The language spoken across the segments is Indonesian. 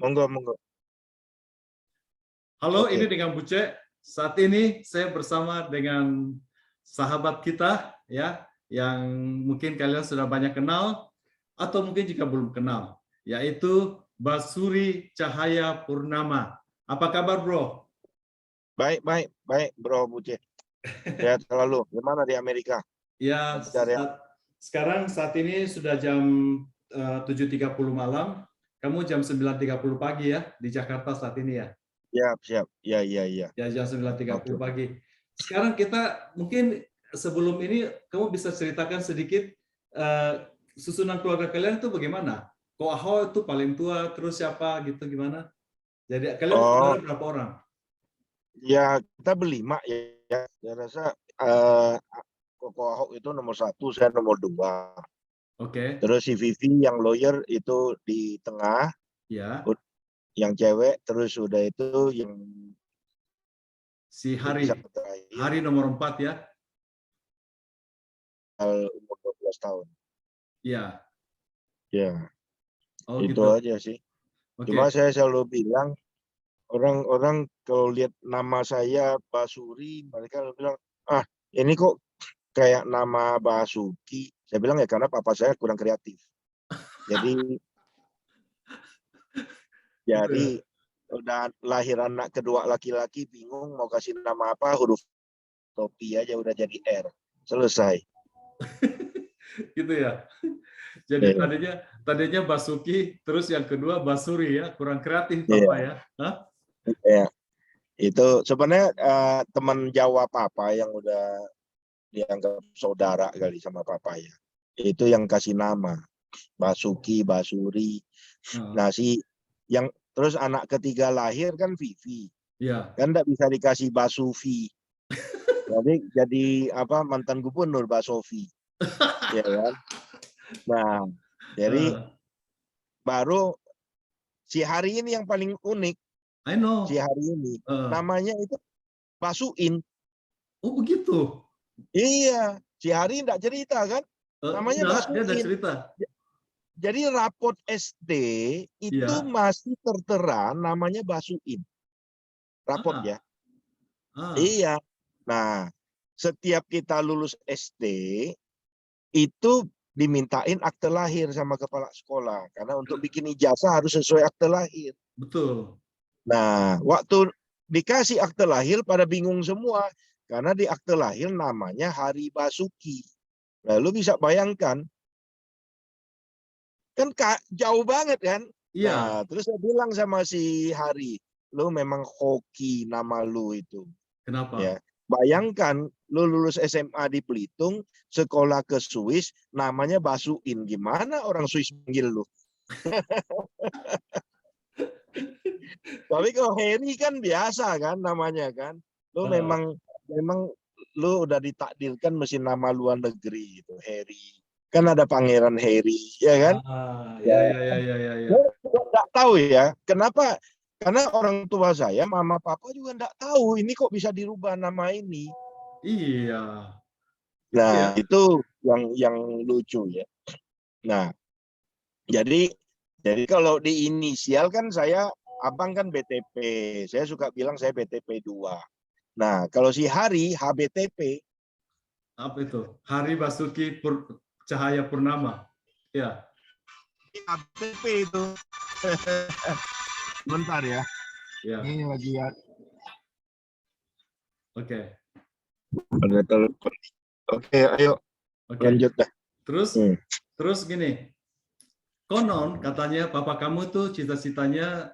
Monggo, monggo. Halo, Oke. ini dengan Buce. Saat ini saya bersama dengan sahabat kita ya, yang mungkin kalian sudah banyak kenal atau mungkin juga belum kenal, yaitu Basuri Cahaya Purnama. Apa kabar, Bro? Baik, baik, baik, Bro Buce. Sehat selalu. Gimana di Amerika? Ya, Lancar ya? sekarang saat ini sudah jam 7.30 malam. Kamu jam 9.30 pagi ya di Jakarta saat ini ya? Siap, siap. Ya, ya, ya. Ya, jam 9.30 Oke. pagi. Sekarang kita mungkin sebelum ini kamu bisa ceritakan sedikit susunan keluarga kalian itu bagaimana? Ko Aho itu paling tua, terus siapa gitu gimana? Jadi kalian Oh, saudara berapa orang? ya kita berlima ya. Saya rasa eh, Koko Ahok itu nomor 1, saya nomor 2. Oke, Terus si Vivi yang lawyer itu di tengah, ya. yang cewek. Terus udah itu yang Si bisa Hari, terakhir, Hari nomor 4 ya. umur 12 tahun. Ya. Ya, Oh itu gitu. aja sih. Cuma Oke. saya selalu bilang, orang-orang kalau lihat nama saya Basuri, mereka bilang, ah ini kok kayak nama Basuki. Saya bilang ya karena papa saya kurang kreatif. Jadi Gitu ya. jadi udah lahir anak kedua laki-laki bingung mau kasih nama apa, huruf topi aja udah jadi R. Selesai. Gitu ya. Jadi Iya. tadinya Basuki, terus yang kedua Basuri ya. Kurang kreatif Papa Iya. ya. Hah? Iya. Itu sebenarnya teman Jawa papa yang udah dianggap saudara kali sama papa ya. Itu yang kasih nama Basuki, Basuri. Nah, Nah, yang terus anak ketiga lahir kan Vivi. ya. Kan enggak bisa dikasih Basuvi. Jadi apa, mantan gubernur Basuvi. Ya kan? Nah, jadi Eh, baru si Hari ini yang paling unik. I Si know. Hari ini Eh, namanya itu Basuin. oh begitu. Iya, si Hari enggak cerita kan? Namanya Enggak, dia ada Basuin. cerita. Jadi rapot SD itu Iya. masih tertera namanya Basuin. Rapot ya. Ah, ah. Iya. Nah, setiap kita lulus SD itu dimintain akte lahir sama kepala sekolah karena untuk bikin ijazah harus sesuai akte lahir. Betul. Nah, waktu dikasih akte lahir pada bingung semua karena di akte lahir namanya Hari Basuki. Lalu bisa bayangkan kan jauh banget kan? Iya. Nah, terus saya bilang sama si Hari, lu memang hoki nama lu itu. Ya, Kenapa? bayangkan lu lulus SMA di Belitung, sekolah ke Swiss, namanya Basuin. Gimana orang Swiss manggil lu? Tapi kalau Harry kan biasa kan namanya kan. Lu Ah, memang lu udah ditakdirkan mesti nama luar negeri gitu, Harry. Kan ada Pangeran Harry, ya kan? ya, Ya, ya, ya, ya, ya, ya. saya juga nggak tahu ya, kenapa? Karena orang tua saya, mama papa juga nggak tahu ini kok bisa dirubah nama ini. Iya. Itu ya. Nah, itu yang lucu ya. Nah, jadi kalau di inisial kan saya, abang kan BTP. Saya suka bilang saya BTP 2. Nah, kalau si Hari HBTP. Apa itu? Hari Basuki Cahaya Purnama. Ya. HBTP itu. Bentar ya. Ya. Ini lagi ya. Oke. Ada telepon. Oke, ayo Oke. lanjut dah. Terus Hmm. terus gini. Konon katanya papa kamu tuh cita-citanya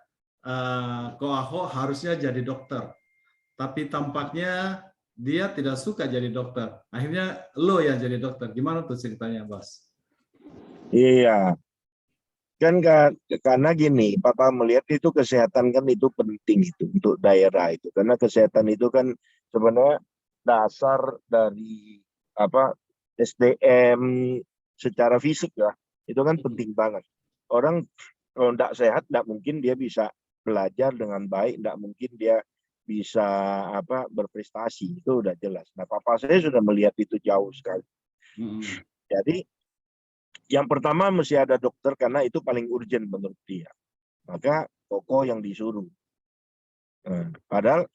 Ko Ahok harusnya jadi dokter. Tapi tampaknya dia tidak suka jadi dokter. Akhirnya lo yang jadi dokter. Gimana tuh ceritanya, Bas? Iya, kan karena gini, papa melihat itu kesehatan kan itu penting itu untuk daerah itu. Karena kesehatan itu kan sebenarnya dasar dari apa, SDM secara fisik ya. Itu kan penting banget. Orang kalau tidak sehat, tidak mungkin dia bisa belajar dengan baik, tidak mungkin dia bisa apa, berprestasi. Itu udah jelas. Nah, papa saya sudah melihat itu jauh sekali. Hmm. Jadi yang pertama mesti ada dokter karena itu paling urgent menurut dia. Maka pokok yang disuruh. Padahal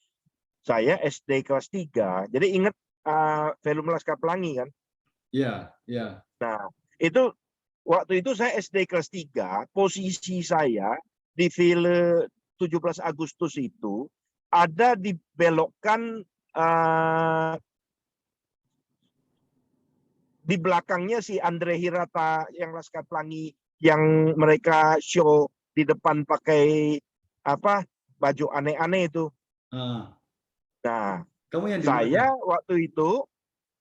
saya SD kelas 3, jadi ingat film Laskar Pelangi kan? Iya, iya. Nah, itu waktu itu saya SD kelas 3, posisi saya di Ville 17 Agustus itu ada dibelokkan di belakangnya si Andre Hirata yang Laskar Pelangi yang mereka show di depan pakai baju aneh-aneh itu. Ah, Nah, kamu yang di saya mana? waktu itu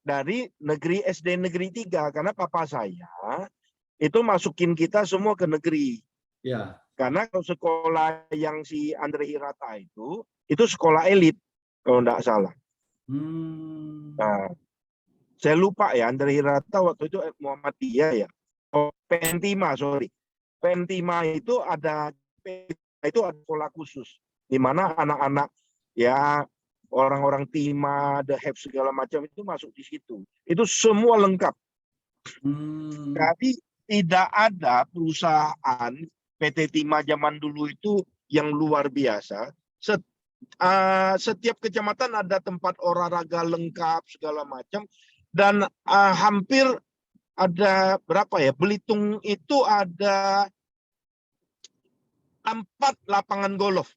dari SD Negeri 3 karena papa saya itu masukin kita semua ke negeri. Ya. Karena kalau sekolah yang si Andre Hirata itu sekolah elit kalau enggak salah. Nah, saya lupa ya Andre Hirata waktu itu Muhammadiyah ya. Oh, Pentima, sorry. Pentima itu ada sekolah khusus di mana anak-anak ya orang-orang Tima, The Have segala macam itu masuk di situ. Itu semua lengkap. Jadi tidak ada perusahaan PT Tima zaman dulu itu yang luar biasa. Setiap kecamatan ada tempat olahraga lengkap segala macam dan hampir ada berapa ya? Belitung itu ada 4 lapangan golf.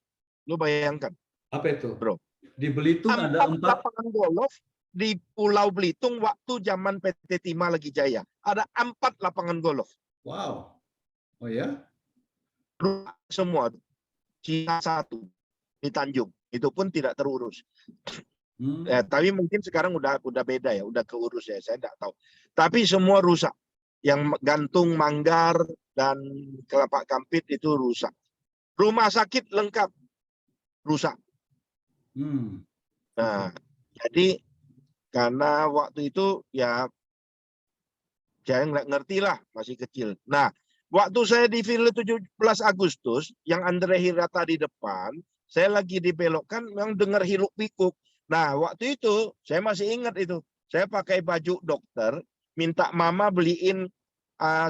Lu bayangkan, Apa itu? bro. Di Belitung 4 ada 4. lapangan golf di Pulau Belitung waktu zaman PT Tima lagi jaya. Ada 4 lapangan golf. Wow. Oh ya? Semua. Cina 1 di Tanjung. Itu pun tidak terurus. Tapi mungkin sekarang udah beda ya, udah keurus ya, saya tidak tahu. Tapi semua rusak. Yang Gantung, Manggar, dan Kelapa Kampit itu rusak. Rumah sakit lengkap rusak. Nah, jadi karena waktu itu ya saya nggak ngerti lah, masih kecil. Nah, waktu saya di Ville 17 Agustus, yang Andre Hirata di depan, saya lagi dibelokkan, memang dengar hiruk pikuk. Nah, waktu itu saya masih ingat itu. Saya pakai baju dokter, minta mama beliin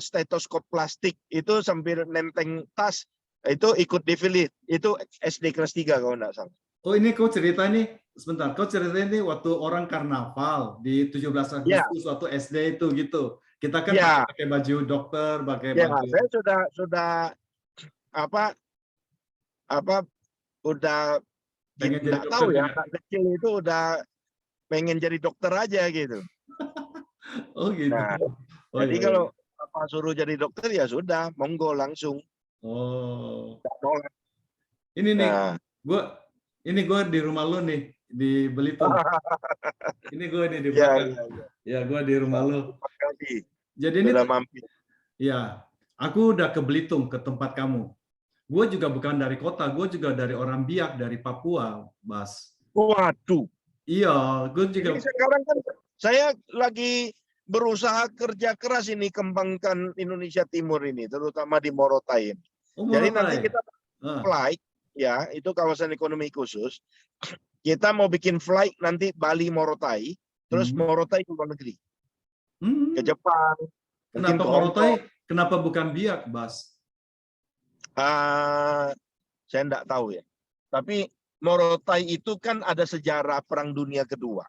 stetoskop plastik itu sambil nenteng tas, itu ikut di Ville. Itu SD kelas 3 kalau nggak salah. Oh, ini kau cerita nih, sebentar. Kau cerita ini waktu orang karnaval di 17 Ya, Agustus waktu SD itu gitu. Kita kan ya, pakai baju dokter, pakai ya. baju. Saya sudah udah Pengen jadi nggak dokter tahu ya, juga. anak kecil itu udah pengen jadi dokter aja gitu. Oh gitu. Nah, Oh jadi iya, iya. kalau Bapak suruh jadi dokter ya sudah, monggo langsung. Oh. Nggak nolak. Ini nih, Nah, gua di rumah lu nih di Belitung. Ini gue nih di ya, belakang. ya, ya. Ya, gue di rumah lu. Terima kasih Jadi ini sudah mampir. ya, aku udah ke Belitung ke tempat kamu. Gue juga bukan dari kota, gue juga dari orang Biak dari Papua, Bas. Waduh, Iya, gue juga. ini sekarang kan saya lagi berusaha kerja keras ini kembangkan Indonesia Timur ini, terutama di Morotai. Oh, Jadi nanti Morotai. kita flight, ya itu kawasan ekonomi khusus. Kita mau bikin flight nanti Bali Morotai, terus Morotai ke luar negeri, ke Jepang, mungkin Kenapa ke Hong Morotai? Kong. Kenapa bukan Biak, Bas? Saya enggak tahu ya. Tapi Morotai itu kan ada sejarah Perang Dunia Kedua.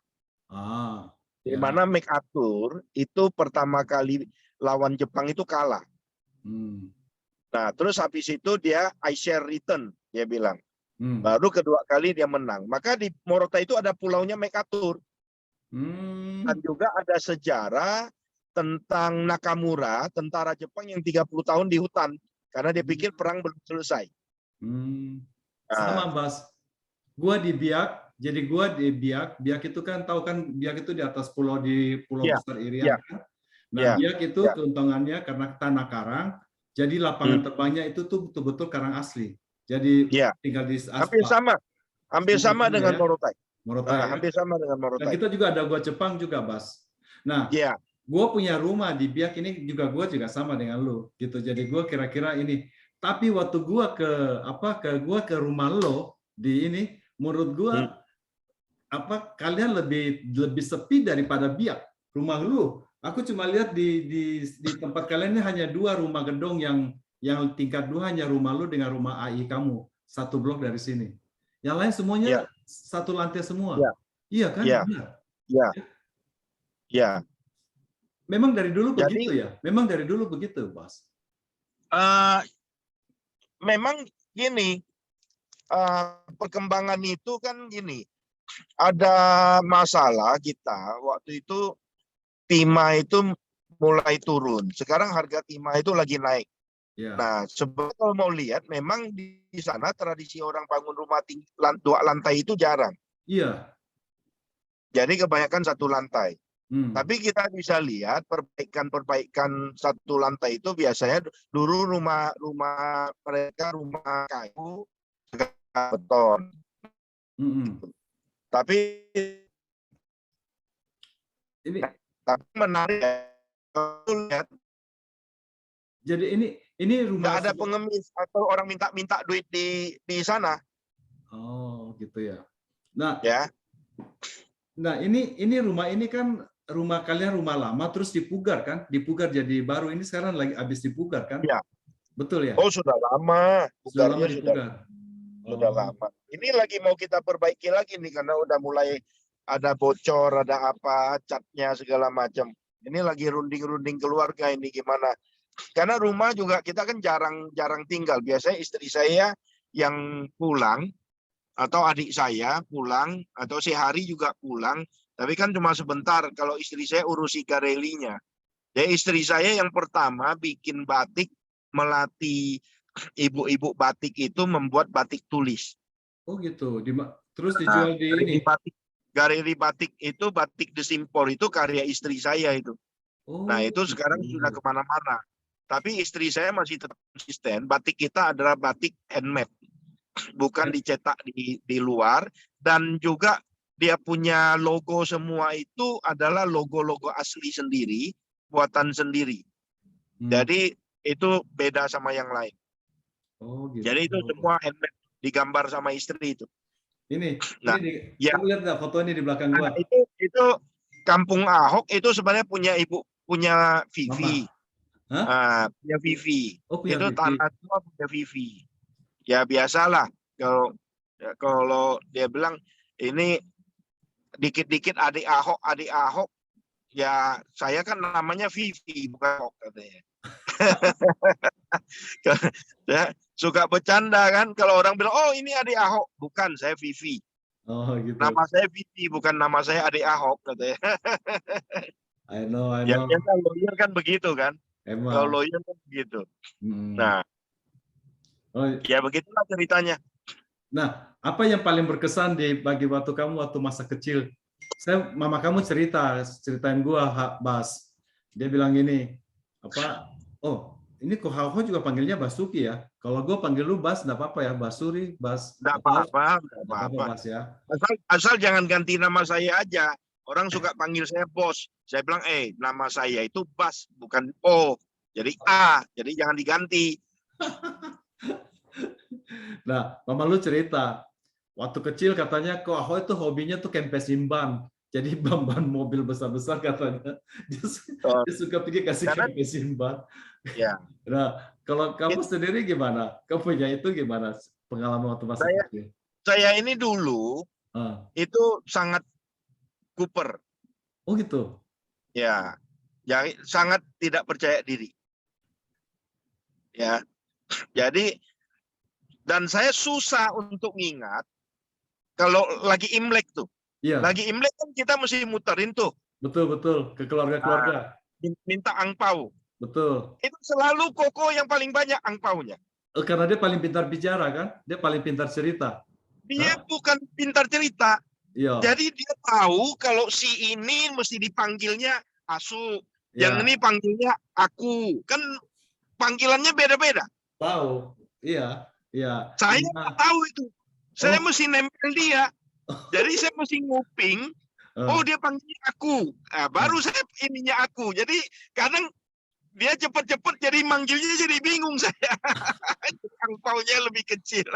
Di Ya. mana MacArthur itu pertama kali lawan Jepang itu kalah. Nah, terus habis itu dia I shall return, dia bilang. Baru kedua kali dia menang. Maka di Morotai itu ada pulaunya MacArthur. Dan juga ada sejarah tentang Nakamura, tentara Jepang yang 30 tahun di hutan. Karena dia pikir perang belum selesai. Sama, Bas. Gua di Biak, jadi gua di Biak. Biak itu kan tahu kan, Biak itu di atas pulau di Pulau Besar Irian kan. Nah, Biak itu keuntungannya karena tanah karang, jadi lapangan terbangnya itu tuh betul-betul karang asli. Jadi tinggal di aspal. Hampir sama dengan Morotai. Morotai ya. Hampir sama dengan Dan Morotai. kita juga ada gua Jepang juga, Bas. Nah, gue punya rumah di Biak ini juga gue juga sama dengan lu gitu. Jadi gue kira-kira ini. Tapi waktu gue ke rumah lo di ini, menurut gue kalian lebih sepi daripada Biak. Rumah lu, aku cuma lihat di tempat kalian ini hanya 2 rumah gedung yang tingkat 2, hanya rumah lu dengan rumah AI kamu. satu blok dari sini. Yang lain semuanya Ya, satu lantai semua. ya, Iya kan? ya, Benar. ya, ya. Memang dari dulu Jadi begitu ya? Memang dari dulu begitu, Bos. memang gini, perkembangan itu kan gini, ada masalah kita waktu itu timah itu mulai turun. Sekarang harga timah itu lagi naik. Ya. Nah, sebetulnya kalau mau lihat, memang di sana tradisi orang bangun rumah dua lantai itu jarang. Iya. Jadi kebanyakan satu lantai. Hmm. Tapi kita bisa lihat perbaikan satu lantai itu biasanya dulu rumah mereka rumah kayu, beton. Tapi Ini menarik lihat jadi ini rumah nggak ada pengemis atau orang minta duit di sana. Oh, gitu ya. Nah, Ya. Nah, ini rumah ini kan rumah kalian rumah lama terus dipugar kan? Dipugar jadi baru. Ini sekarang lagi habis dipugar kan? Ya. Betul ya? Oh, sudah lama. Sudah lama Pugarnya dipugar. sudah lama. Ini lagi mau kita perbaiki lagi nih karena udah mulai ada bocor, ada apa, catnya segala macam. Ini lagi runding-runding keluarga ini gimana? Karena rumah juga kita kan jarang tinggal. Biasanya istri saya yang pulang atau adik saya pulang atau sehari juga pulang. Tapi kan cuma sebentar kalau istri saya urusi karelinya. Jadi istri saya yang pertama bikin batik, melatih ibu-ibu batik itu membuat batik tulis. Oh gitu. Terus Nah, dijual di ini. galeri batik itu batik desimpor itu karya istri saya itu. Nah Oh, itu sekarang gitu. sudah kemana-mana. Tapi istri saya masih tetap konsisten. Batik kita adalah batik handmade, bukan dicetak di luar. Dan juga dia punya logo semua itu adalah logo-logo asli sendiri, buatan sendiri. Jadi itu beda sama yang lain. Oh gitu. Jadi itu semua handmade, digambar sama istri itu. Nah, ya. Kamu lihat nggak foto ini di belakang gua? Itu Kampung Ahok itu sebenarnya punya Vivi. Hah? Punya Vivi. Oh, punya Itu Vivi. tanah semua punya Vivi. Ya biasalah kalau dia bilang ini dikit-dikit adik Ahok, ya saya kan namanya Vivi bukan Ahok katanya. Ya, suka bercanda kan kalau orang bilang oh ini adik Ahok, bukan saya Vivi. Oh gitu. Nama saya Vivi bukan nama saya adik Ahok katanya. I know. Ya biasa lawyer kan begitu kan. Emang. Kalau lawyer kan begitu. Nah, ya begitulah ceritanya. Nah, apa yang paling berkesan bagi waktu kamu waktu masa kecil? Mama kamu ceritain gua, Bas. Dia bilang gini, oh, ini kok Hao juga panggilnya Basuki ya. Kalau gua panggil lu Bas, enggak apa-apa ya, Basuri, Bas. Enggak apa-apa, Bas ya. Asal jangan ganti nama saya aja. Orang suka panggil saya bos. Saya bilang, nama saya itu Bas, bukan O. Jadi A, jadi jangan diganti. Nah, mama lu cerita, waktu kecil katanya kok Ahoy itu hobinya tuh kempesin ban. Jadi ban mobil besar-besar katanya. Dia suka pergi kasih kempesin ban. Ya. Nah, kalau kamu sendiri gimana? Kamu punya itu gimana pengalaman waktu masa kecil? Saya ini dulu itu sangat kuper. Oh gitu? Ya, sangat tidak percaya diri. Ya, jadi dan saya susah untuk ingat kalau lagi Imlek tuh. Iya. Lagi Imlek kan kita mesti muterin tuh. Betul ke keluarga-keluarga. Minta angpau. Betul. Itu selalu Koko yang paling banyak angpaunya. Karena dia paling pintar bicara kan? Dia paling pintar cerita. Dia bukan pintar cerita. Iya. Jadi dia tahu kalau si ini mesti dipanggilnya Asu. Yang ini panggilnya aku. Kan panggilannya beda-beda. Tahu. Iya. Saya nggak tahu itu. Saya mesti nempel dia. Jadi saya mesti nguping. Oh dia panggilnya aku. Baru saya ininya aku. Jadi kadang dia cepat-cepat jadi manggilnya jadi bingung saya. Angpaunya lebih kecil.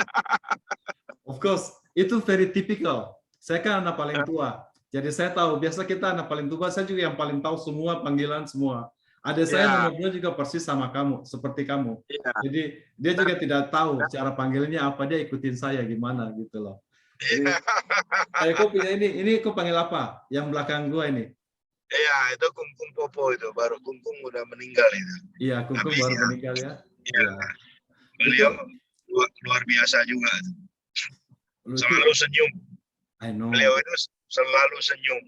Of course, itu very typical. Saya kan anak paling tua. Jadi saya tahu, biasa kita anak paling tua, saya juga yang paling tahu semua panggilan semua. Adik saya Ya, nomor 2 juga persis sama kamu, seperti kamu. ya. Jadi dia juga tidak tahu cara panggilnya apa, dia ikutin saya gimana gitu loh. Jadi kok punya ini kok panggil apa? Yang belakang gua ini. Iya, itu Kungkung Popo itu, baru Kungkung udah meninggal itu. Iya, Tapi Kungkung baru ya, meninggal ya. ya, Iya. beliau Itu luar biasa juga. lucu. Selalu senyum. I know. Beliau itu selalu senyum.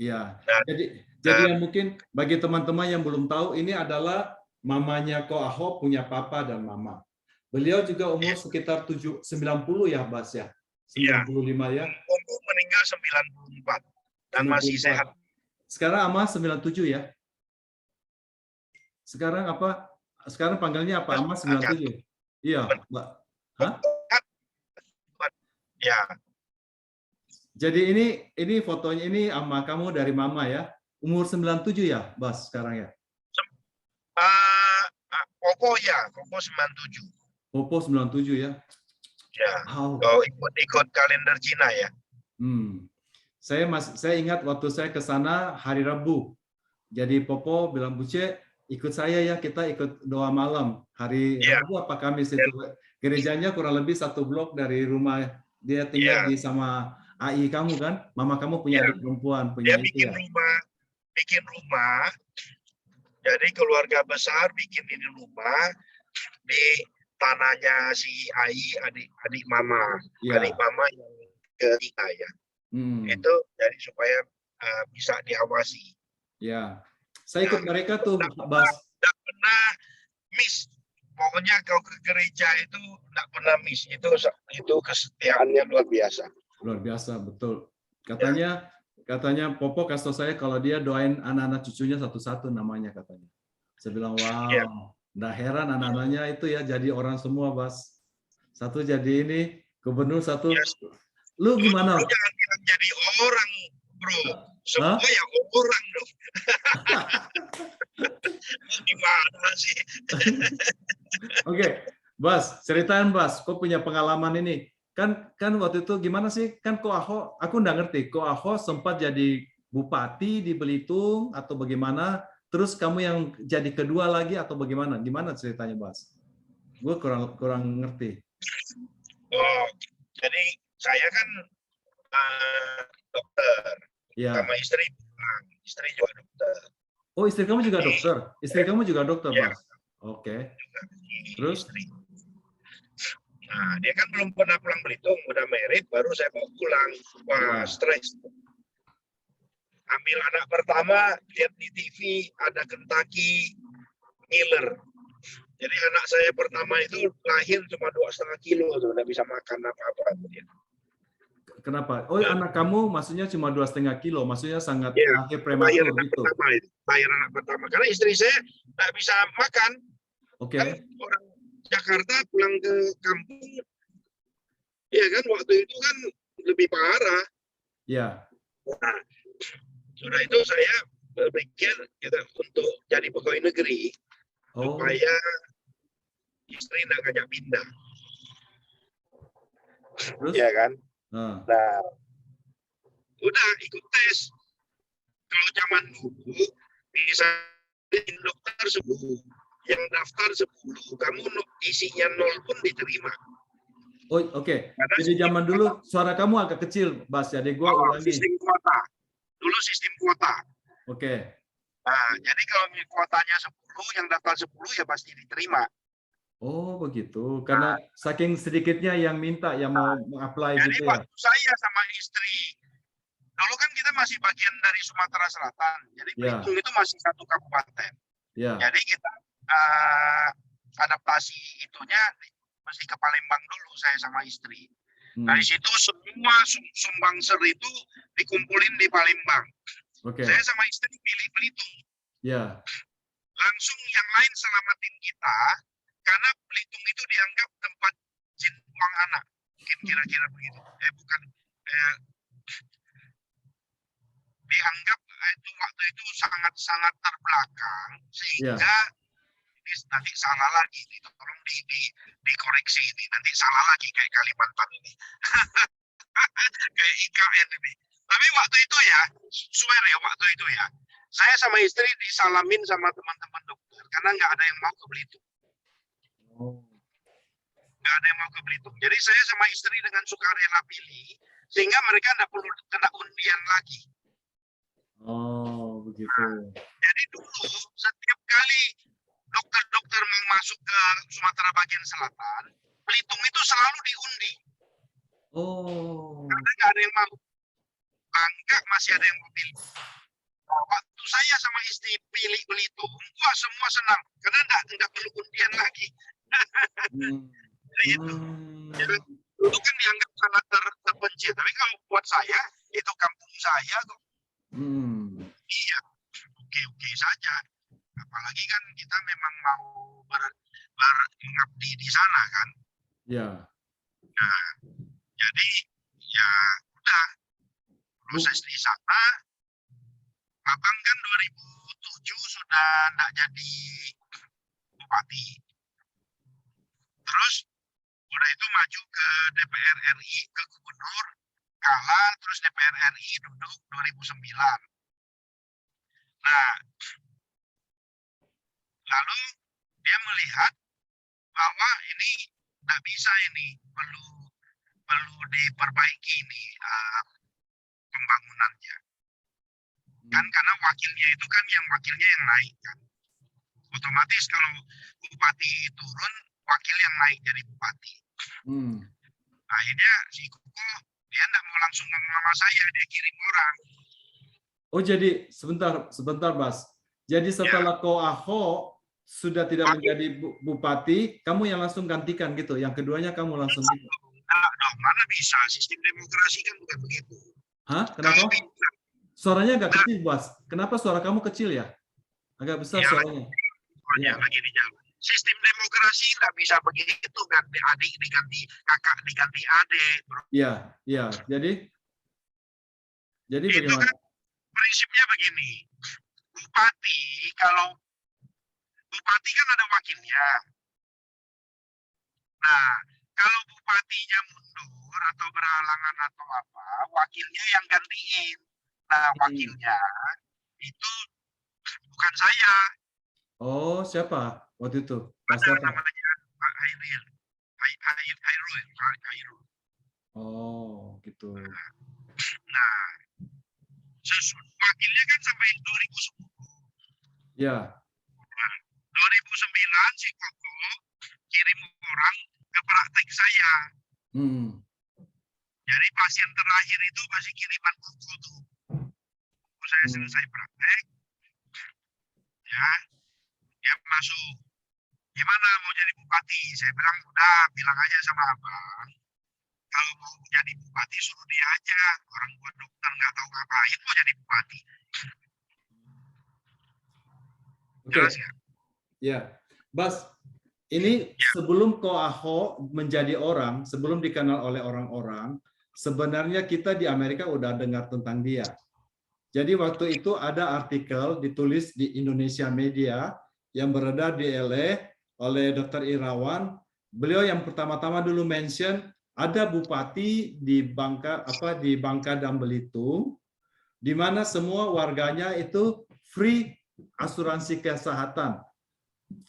Iya. Nah, Jadi yang mungkin bagi teman-teman yang belum tahu, ini adalah mamanya Ko Ahok punya papa dan mama. Beliau juga umur sekitar 90 ya, Bas ya. iya, 95 ya. Kungkung meninggal 94 dan masih 94. sehat. Sekarang Ama 97 ya. Sekarang apa? Sekarang panggilnya apa? Ama 97. Iya, Mbak. Hah? Ya, Jadi ini fotonya ini ama kamu dari mama ya. Umur 97 ya, Bas sekarang ya. Popo ya, Popo 97. Popo 97 ya. Ya, Wow. kalau ikut kalender Cina ya. Saya ingat waktu saya ke sana hari Rabu. Jadi Popo bilang, Buce, ikut saya ya, kita ikut doa malam. Hari Ya, Rabu apa Kamis itu. Gerejanya kurang lebih 1 blok dari rumah dia tinggal ya, di sama AI kamu kan? Mama kamu punya ya. adik perempuan, Dia punya itu bikin ya. rumah. Jadi keluarga besar bikin ini rumah di tanahnya si Ai, adik mama, Ya. adik mama yang ketiga ya. Itu jadi supaya bisa diawasi. Ya, saya ikut mereka tuh, Bas. Tidak pernah miss. Pokoknya kau ke gereja itu tidak pernah miss. Itu kesetiaannya luar biasa. Luar biasa, betul. Katanya Popo kasih tahu saya kalau dia doain anak-anak cucunya satu-satu namanya katanya. Saya bilang, wow, nggak heran anak-anaknya itu ya jadi orang semua, Bas. Satu jadi ini gubernur, satu. Lu gimana? Lu jangan bilang jadi orang, bro. Semua ya orang dong. Gimana sih? Oke, Bas, ceritain Bas, kok punya pengalaman ini? Kan waktu itu gimana sih? Kan Ko Ahok, aku nggak ngerti. Ko Ahok sempat jadi bupati di Belitung atau bagaimana? Terus kamu yang jadi kedua lagi atau bagaimana? Gimana ceritanya, Bas? Gue kurang ngerti. Oh, jadi saya kan dokter, sama istri juga dokter. Oh, istri kamu juga dokter? Istri kamu juga dokter, ya. Bas? Oke. Terus? Nah, dia kan belum pernah pulang Belitung, udah merit, baru saya mau pulang. Wah, stres. Ambil anak pertama, lihat di TV, ada Kentucky Miller. Jadi anak saya pertama itu lahir cuma 2,5 kilo, tidak bisa makan apa-apa. Kenapa? Oh, anak kamu maksudnya cuma 2,5 kilo, maksudnya sangat lahir prematur gitu. Lahir anak pertama, karena istri saya tidak bisa makan. Oke. Kan orang Jakarta pulang ke kampung, ya kan waktu itu kan lebih parah. Ya. Nah, sudah itu saya berpikir untuk jadi pegawai negeri supaya istri tidak ngajak pindah. Terus? Ya kan? Nah, udah ikut tes. Kalau zaman dulu bisa dokter 10, yang daftar 10, kamu isinya 0 pun diterima. Oh, oke. Jadi zaman dulu suara kamu agak kecil, Bas. Jadi gua ulangi. Sistem kuota. Dulu sistem kuota. Oke. Nah, jadi kalau kuotanya 10, yang daftar 10 ya pasti diterima. Oh, begitu. Karena saking sedikitnya yang minta, yang mau apply jadi gitu ya. waktu saya sama istri, dulu kan kita masih bagian dari Sumatera Selatan. Jadi Belitung itu masih satu kabupaten. Jadi kita adaptasi itunya mesti ke Palembang dulu, saya sama istri. Dari situ semua sumbangser itu dikumpulin di Palembang. Saya sama istri pilih Belitung. Langsung yang lain selamatin kita, karena Belitung itu dianggap tempat jin buang anak. Mungkin kira-kira begitu. Dianggap itu waktu itu sangat-sangat terbelakang, sehingga nanti salah lagi, tolong dikoreksi ini, nanti salah lagi kayak Kalimantan ini, kayak IKN ini. Tapi waktu itu ya, swear ya waktu itu ya, Saya sama istri disalamin sama teman-teman dokter karena nggak ada yang mau ke Belitung. Oh. Nggak ada yang mau ke Belitung. Jadi saya sama istri dengan sukarela pilih, sehingga mereka nggak perlu kena undian lagi. Oh, begitu. Jadi dulu setiap kali dokter-dokter mau masuk ke Sumatera bagian selatan, Belitung itu selalu diundi. Oh. Karena nggak ada yang mau. Bangka masih ada yang mau pilih. Waktu saya sama istri pilih Belitung, wah semua senang. Karena nggak perlu undian lagi. Itu. Jadi, dulu kan dianggap sangat terpencil. Tapi kalau buat saya, itu kampung saya kok. Iya, oke-oke saja. Apalagi kan kita memang mau mengabdi di sana kan. Ya. Nah, jadi ya udah proses di sana. Abang kan 2007 sudah tidak jadi bupati. Terus udah itu maju ke DPR RI, ke gubernur, kalah, terus DPR RI duduk 2009. Nah, lalu dia melihat bahwa ini tidak bisa, ini perlu diperbaiki ini pembangunannya. Kan karena wakilnya itu kan wakilnya yang naik kan. Otomatis kalau bupati turun, wakil yang naik jadi bupati. Akhirnya si Kuko dia tidak mau langsung ngomong sama saya, dia kirim orang. Oh, jadi sebentar Bas. Jadi setelah Ko Ahok sudah tidak menjadi bupati, kamu yang langsung gantikan gitu. Yang keduanya kamu langsung gitu. Nah, mana bisa, sistem demokrasi kan bukan begitu. Hah? Kenapa? Suaranya agak kecil, Bas. Kenapa suara kamu kecil ya? Agak besar suaranya. Ya. Lagi di jalan. Sistem demokrasi nggak bisa begitu, ganti adik diganti kakak diganti adik. Iya. Jadi itu bagaimana? Kan prinsipnya begini. Bupati kan ada wakilnya. Nah, kalau bupatinya mundur atau berhalangan atau apa, wakilnya yang gantiin. Nah, wakilnya itu bukan saya. Oh, siapa waktu itu? Ada namanya Pak Hairul. Oh, gitu. Nah, wakilnya kan sampai 2010. Ya. 2009 si Koko kirim orang ke praktek saya. Jadi pasien terakhir itu masih kiriman Koko tuh. Saya selesai praktek, ya, dia masuk. Gimana mau jadi bupati? Saya bilang udah, bilang aja sama abang. Kalau mau jadi bupati suruh dia aja. Orang gua dokter nggak tahu ngapain mau jadi bupati. Jelas ya? Ya, Bas. Ini sebelum Ko Ahok menjadi orang, sebelum dikenal oleh orang-orang, sebenarnya kita di Amerika udah dengar tentang dia. Jadi waktu itu ada artikel ditulis di Indonesia Media yang beredar di LA oleh Dr. Irawan. Beliau yang pertama-tama dulu mention ada bupati di Bangka dan Belitung, di mana semua warganya itu free asuransi kesehatan,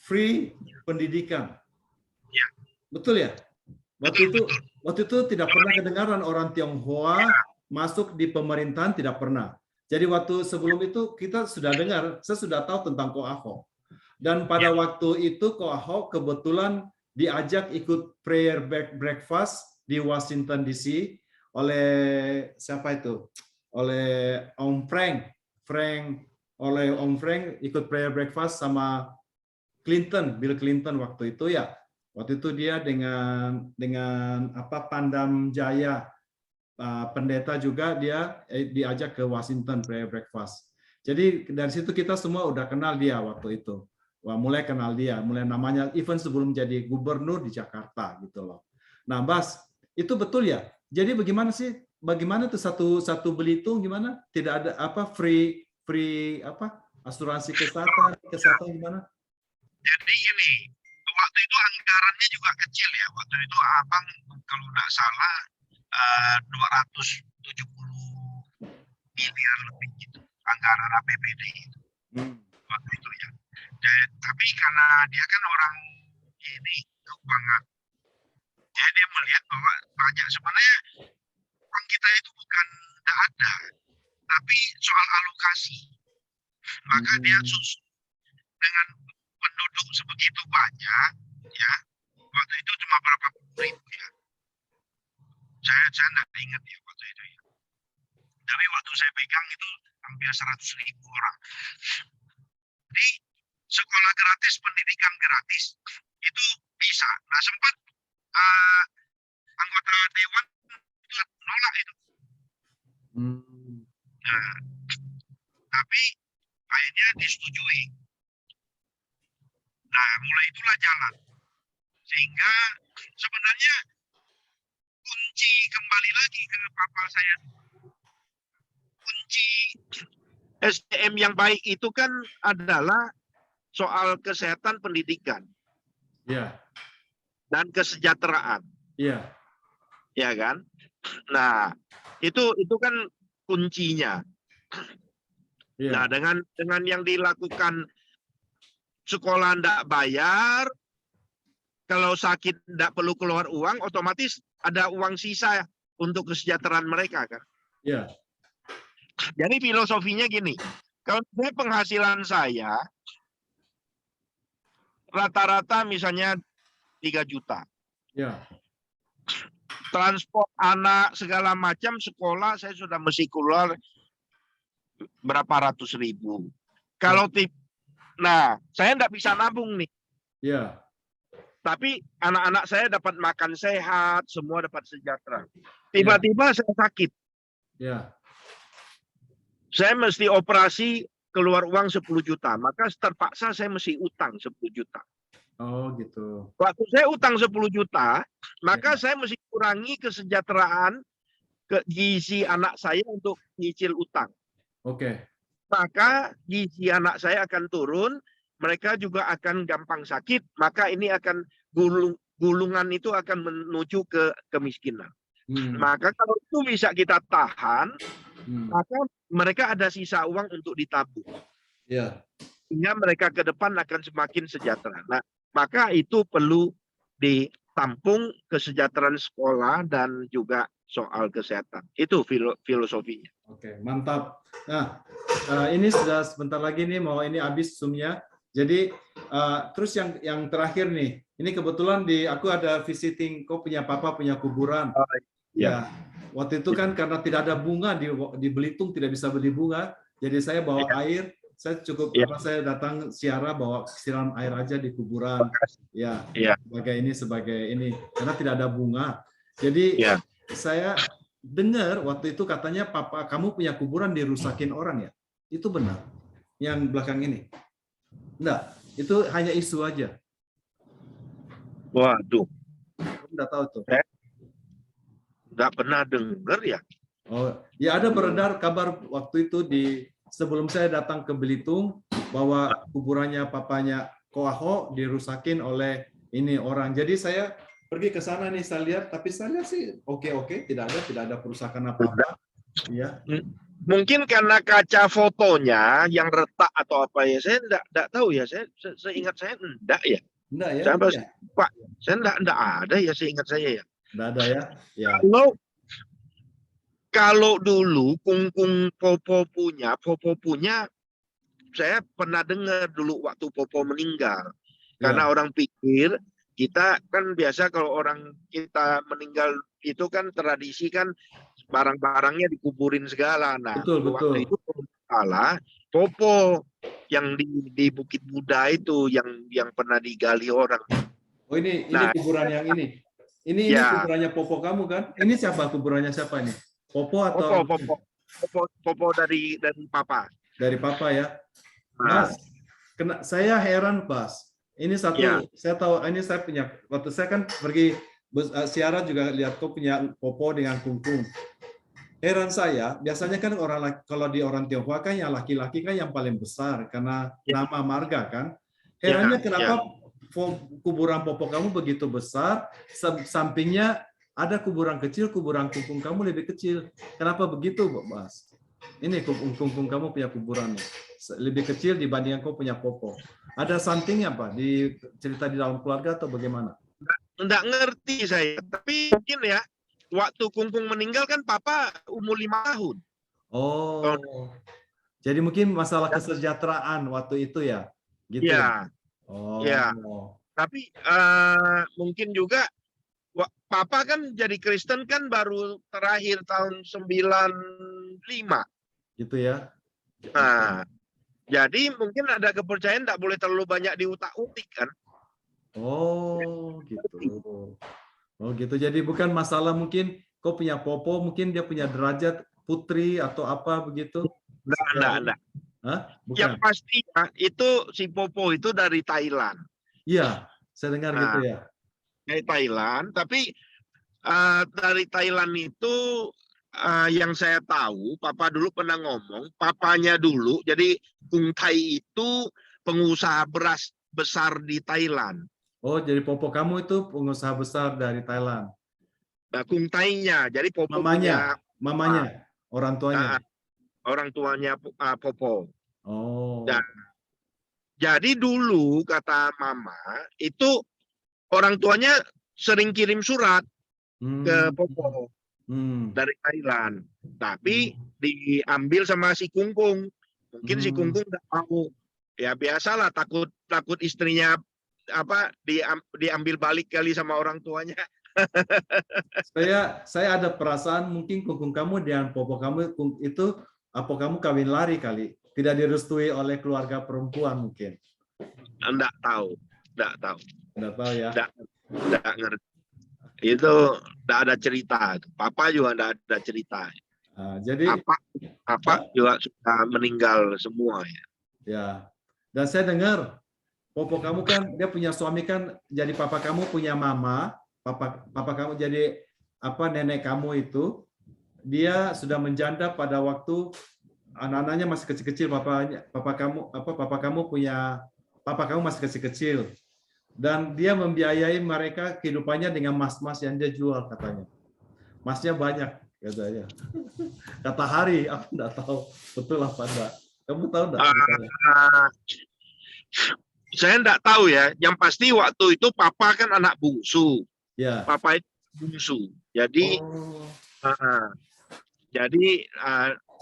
free pendidikan. Betul ya? Waktu itu tidak pernah kedengaran orang Tionghoa masuk di pemerintahan, tidak pernah. Jadi waktu sebelum itu kita sudah dengar, saya sudah tahu tentang Ko Ahok. Dan pada waktu itu Ko Ahok kebetulan diajak ikut prayer breakfast di Washington DC oleh siapa itu? Oleh Om Frank. Oleh Om Frank ikut prayer breakfast sama Bill Clinton waktu itu ya. Waktu itu dia dengan Pandam Jaya, pendeta juga, dia diajak ke Washington prayer breakfast. Jadi dari situ kita semua udah kenal dia waktu itu. Wah, mulai kenal dia, mulai namanya even sebelum jadi gubernur di Jakarta gitu loh. Nah, Bas, itu betul ya? Jadi bagaimana sih? Bagaimana tuh satu Belitung gimana? Tidak ada free asuransi kesehatan gimana? Jadi ini waktu itu anggarannya juga kecil ya. Waktu itu abang kalau nggak salah 270 miliar lebih gitu anggaran APBD itu. Tapi karena dia kan orang ini keuangan, jadi dia melihat bahwa banyak sebenarnya uang kita itu bukan tidak ada, tapi soal alokasi. Maka dia susun dengan penduduk sebegitu banyak, ya waktu itu cuma berapa puluh ribu ya. Saya tidak ingat ya waktu itu ya. Tapi waktu saya pegang itu hampir 100.000 orang. Jadi sekolah gratis, pendidikan gratis itu bisa. Nah sempat anggota dewan nolak itu. Nah, tapi akhirnya disetujui. Nah mulai itulah jalan. Sehingga sebenarnya kunci kembali lagi ke papa saya. Kunci SDM yang baik itu kan adalah soal kesehatan pendidikan dan kesejahteraan. Ya kan? Nah, itu kan kuncinya. Nah, dengan yang dilakukan sekolah tidak bayar, kalau sakit tidak perlu keluar uang, otomatis ada uang sisa untuk kesejahteraan mereka kan. Jadi filosofinya gini, kalau penghasilan saya rata-rata misalnya 3 juta. Transport anak segala macam sekolah saya sudah mesti keluar berapa ratus ribu. Kalau nah saya tidak bisa nabung nih. Tapi anak-anak saya dapat makan sehat, semua dapat sejahtera. Tiba-tiba saya sakit. Saya mesti operasi keluar uang 10 juta. Maka terpaksa saya mesti utang 10 juta. Oh gitu. Waktu saya utang 10 juta, maka saya mesti kurangi kesejahteraan gizi anak saya untuk nyicil utang. Maka gizi anak saya akan turun, mereka juga akan gampang sakit, maka ini akan gulungan itu akan menuju ke kemiskinan. Maka kalau itu bisa kita tahan, maka mereka ada sisa uang untuk ditabung. Sehingga mereka ke depan akan semakin sejahtera. Nah, maka itu perlu ditampung kesejahteraan sekolah dan juga soal kesehatan. Itu filosofinya. Oke, mantap. Nah, ini sudah sebentar lagi nih mau ini habis Zoom-nya. Jadi terus yang terakhir nih, ini kebetulan aku ada visiting, kok punya papa punya kuburan. Ya, waktu itu kan karena tidak ada bunga di Belitung, tidak bisa beli bunga, jadi saya bawa air. Saya cukup saya datang siara bawa siram air aja di kuburan. Sebagai ini karena tidak ada bunga. Jadi saya dengar waktu itu katanya papa kamu punya kuburan dirusakin orang ya. Itu benar? Yang belakang ini? Enggak, itu hanya isu aja. Waduh. Enggak tahu tuh. Enggak pernah dengar ya. Oh, ya ada beredar kabar waktu itu sebelum saya datang ke Belitung bahwa kuburannya papanya Ko Ahok dirusakin oleh ini orang. Jadi saya pergi ke sana nih, saya lihat, tapi saya lihat sih oke, tidak ada perusakan apa-apa. Ya. Mungkin karena kaca fotonya yang retak atau apa ya, saya enggak tahu ya. Saya ingat saya enggak ya. Enggak ya. Pak, saya enggak ada ya seingat saya ya. Enggak ada ya. Kalau dulu kungkung Popo punya, saya pernah dengar dulu waktu Popo meninggal. Karena orang pikir kita kan biasa kalau orang kita meninggal itu kan tradisi kan barang-barangnya dikuburin segala. Nah, waktu itu salah Popo yang di Bukit Buddha itu yang pernah digali orang. Oh ini kuburan yang ini. Ini kuburannya Popo kamu kan? Ini kuburannya siapa nih? Popo atau Popo dari papa. Dari papa ya. Mas, saya heran Pas. Ini satu saya tahu ini saya punya waktu saya kan pergi siara juga lihat kok punya Popo dengan kungkung. Heran saya, biasanya kan kalau di orang Tionghoa kan yang laki-laki kan yang paling besar karena nama marga kan. Herannya kenapa kuburan Popo kamu begitu besar, sampingnya ada kuburan kecil, kuburan kungkung kamu lebih kecil. Kenapa begitu, Mas? Ini kungkung kamu punya kuburan. lebih kecil dibanding kau punya popo. Ada something apa di cerita di dalam keluarga atau bagaimana? Nggak ngerti saya, tapi mungkin ya waktu Kungkung meninggal kan papa umur 5 tahun. Oh, jadi mungkin masalah kesejahteraan waktu itu ya, gitu ya? Ya, ya. Oh, Tapi mungkin juga papa kan jadi Kristen kan baru terakhir tahun 95. gitu ya? Nah, jadi mungkin ada kepercayaan nggak boleh terlalu banyak diutak-utik kan? Oh, gitu. Oh, gitu. Jadi bukan masalah mungkin kau punya popo, mungkin dia punya derajat putri atau apa begitu? Enggak. Hah? Yang Bukan. pastinya itu si Popo itu dari Thailand. Iya, saya dengar gitu Nah, ya. dari Thailand, tapi dari Thailand itu yang saya tahu, papa dulu pernah ngomong, papanya dulu, jadi Kung Thai itu pengusaha beras besar di Thailand. Oh, jadi popo kamu itu pengusaha besar dari Thailand. Nah, Kung Thai-nya, jadi Popo punya Mamanya, orang tuanya. uh, orang tuanya Popo. Oh, Nah, jadi dulu kata Mama itu orang tuanya sering kirim surat ke hmm, Popo hmm, dari Thailand, tapi diambil sama si Kungkung. Mungkin si hmm. Kungkung nggak mau. Ya biasalah takut istrinya diambil balik kali sama orang tuanya. Saya ada perasaan mungkin kungkung kamu dan popo kamu itu apa kamu kawin lari kali, tidak direstui oleh keluarga perempuan mungkin. Enggak tahu, Tidak tahu ya. enggak ngerti. Itu enggak ada cerita. Papa juga enggak ada cerita. Jadi Apa juga sudah meninggal semua ya. ya, dan saya dengar popo kamu kan dia punya suami kan, jadi papa kamu punya mama, papa kamu jadi apa nenek kamu itu dia sudah menjanda pada waktu anak-anaknya masih kecil-kecil, papa kamu punya papa kamu masih kecil-kecil, dan dia membiayai mereka kehidupannya dengan mas-mas yang dia jual katanya. Masnya banyak katanya. Kata Hari, aku enggak tahu betul apa enggak. Kamu tahu enggak? Saya enggak tahu ya. Yang pasti waktu itu papa kan anak bungsu. Ya. Papa itu bungsu. Jadi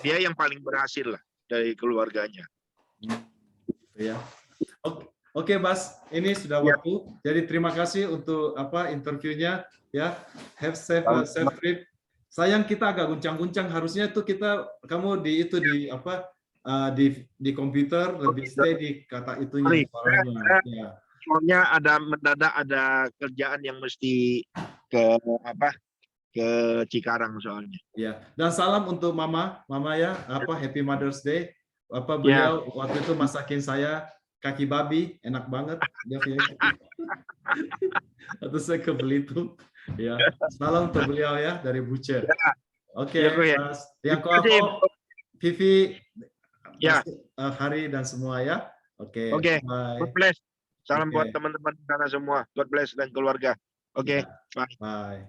dia yang paling berhasil lah dari keluarganya. Ya. Oke, Bas, ini sudah waktu. Jadi terima kasih untuk interviewnya ya. Have safe trip. Sayang kita agak guncang-guncang, harusnya itu kamu di komputer lebih stay di kata itunya suaranya. Ya. Soalnya mendadak ada kerjaan yang mesti ke Cikarang soalnya. Ya. Dan salam untuk mama ya, Happy Mother's Day. Beliau waktu itu masakin saya kaki babi, enak banget. Dia punya atau saya ke Belitung. Ya, salam untuk beliau ya dari Bucer. Oke, Mas. Yang kau Vivi, Hari dan semua ya. Oke. God bless. Salam buat teman-teman di sana semua. God bless dan keluarga. Oke, bye. Bye.